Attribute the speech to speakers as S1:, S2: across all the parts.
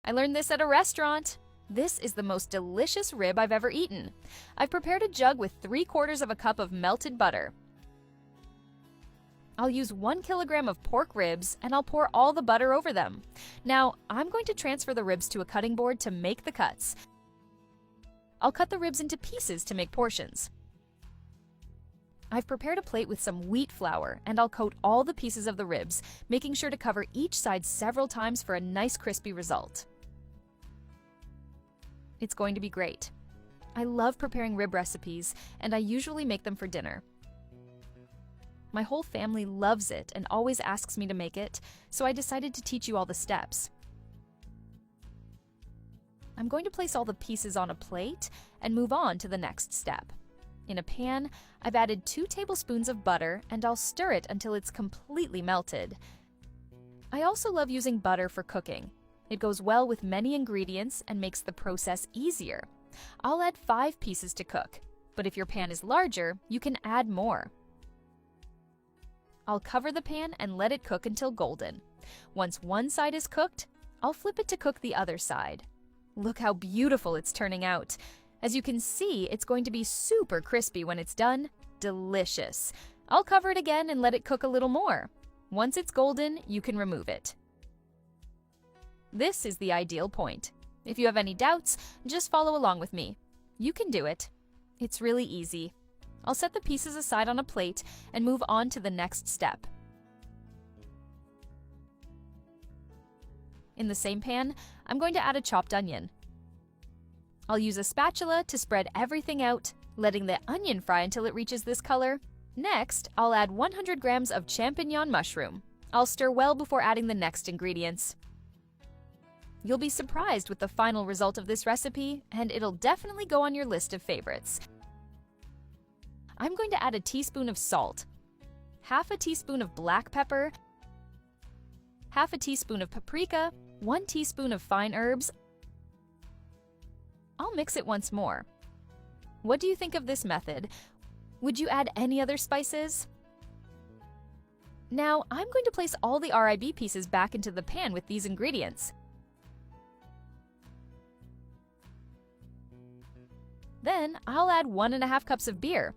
S1: I learned this at a restaurant. This is the most delicious rib I've ever eaten. I've prepared a jug with 3/4 of a cup of melted butter. I'll use 1 kilogram of pork ribs and I'll pour all the butter over them. Now, I'm going to transfer the ribs to a cutting board to make the cuts. I'll cut the ribs into pieces to make portions. I've prepared a plate with some wheat flour and I'll coat all the pieces of the ribs, making sure to cover each side several times for a nice crispy result. It's going to be great. I love preparing rib recipes and I usually make them for dinner. My whole family loves it and always asks me to make it, so I decided to teach you all the steps. I'm going to place all the pieces on a plate and move on to the next step. In a pan, I've added 2 tablespoons of butter and I'll stir it until it's completely melted. I also love using butter for cooking. It goes well with many ingredients and makes the process easier. I'll add 5 pieces to cook, but if your pan is larger, you can add more. I'll cover the pan and let it cook until golden. Once one side is cooked, I'll flip it to cook the other side. Look how beautiful it's turning out. As you can see, it's going to be super crispy when it's done. Delicious. I'll cover it again and let it cook a little more. Once it's golden, you can remove it. This is the ideal point. If you have any doubts, just follow along with me. You can do it. It's really easy. I'll set the pieces aside on a plate and move on to the next step. In the same pan, I'm going to add a chopped onion. I'll use a spatula to spread everything out, letting the onion fry until it reaches this color. Next, I'll add 100 grams of champignon mushroom. I'll stir well before adding the next ingredients. You'll be surprised with the final result of this recipe, and it'll definitely go on your list of favorites. I'm going to add a teaspoon of salt, half a teaspoon of black pepper, half a teaspoon of paprika, 1 teaspoon of fine herbs. I'll mix it once more. What do you think of this method? Would you add any other spices? Now, I'm going to place all the rib pieces back into the pan with these ingredients. Then, I'll add 1.5 cups of beer.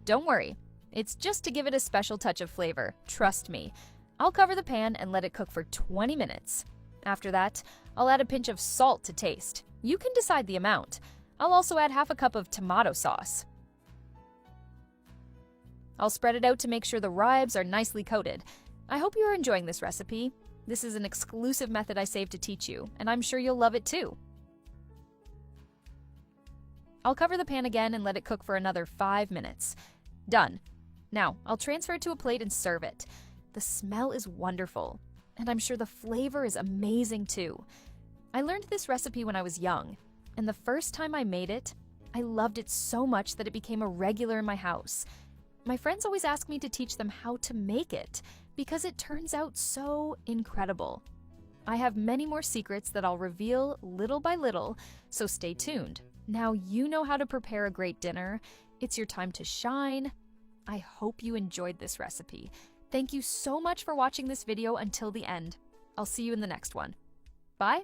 S1: Don't worry, it's just to give it a special touch of flavor, trust me. I'll cover the pan and let it cook for 20 minutes. After that, I'll add a pinch of salt to taste. You can decide the amount. I'll also add half a cup of tomato sauce. I'll spread it out to make sure the ribs are nicely coated. I hope you are enjoying this recipe. This is an exclusive method I saved to teach you, and I'm sure you'll love it too. I'll cover the pan again and let it cook for another 5 minutes. Done. Now, I'll transfer it to a plate and serve it. The smell is wonderful, and I'm sure the flavor is amazing too. I learned this recipe when I was young, and the first time I made it, I loved it so much that it became a regular in my house. My friends always ask me to teach them how to make it, because it turns out so incredible. I have many more secrets that I'll reveal little by little, so stay tuned. Now you know how to prepare a great dinner. It's your time to shine. I hope you enjoyed this recipe. Thank you so much for watching this video until the end. I'll see you in the next one. Bye.